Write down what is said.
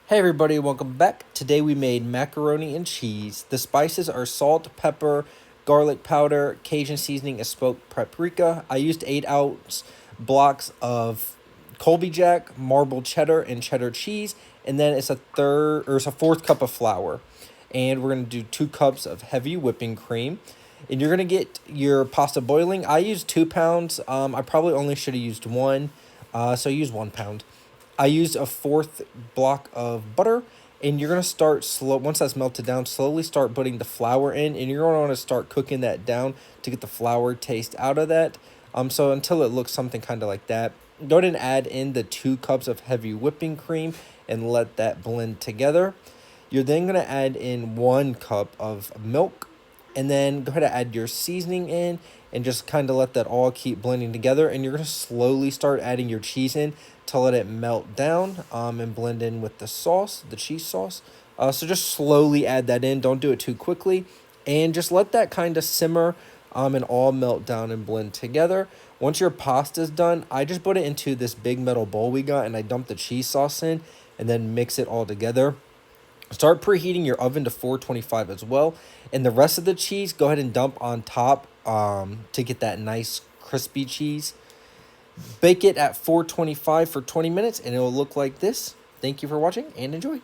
Hey everybody, welcome back. Today we made macaroni and cheese. The spices are salt, pepper, garlic powder, Cajun seasoning, and smoked paprika. I used 8-ounce blocks of Colby Jack, marbled cheddar, and cheddar cheese, and then it's a fourth cup of flour. And we're gonna do 2 cups of heavy whipping cream. And you're gonna get your pasta boiling. I used 2 pounds. I probably only should have used one. So use 1 pound. I used a fourth block of butter, and you're gonna start slow. Once that's melted down, slowly start putting the flour in, and you're gonna want to start cooking that down to get the flour taste out of that. So until it looks something kind of like that. Go ahead and add in the 2 cups of heavy whipping cream and let that blend together. You're then gonna add in 1 cup of milk, and then go ahead and add your seasoning in and just kind of let that all keep blending together. And you're going to slowly start adding your cheese in to let it melt down and blend in with the sauce, the cheese sauce. So just slowly add that in. Don't do it too quickly. And just let that kind of simmer and all melt down and blend together. Once your pasta's done, I just put it into this big metal bowl we got, and I dumped the cheese sauce in and then mix it all together. Start preheating your oven to 425 as well. And the rest of the cheese, go ahead and dump on top to get that nice crispy cheese. Bake it at 425 for 20 minutes, and it will look like this. Thank you for watching, and enjoy.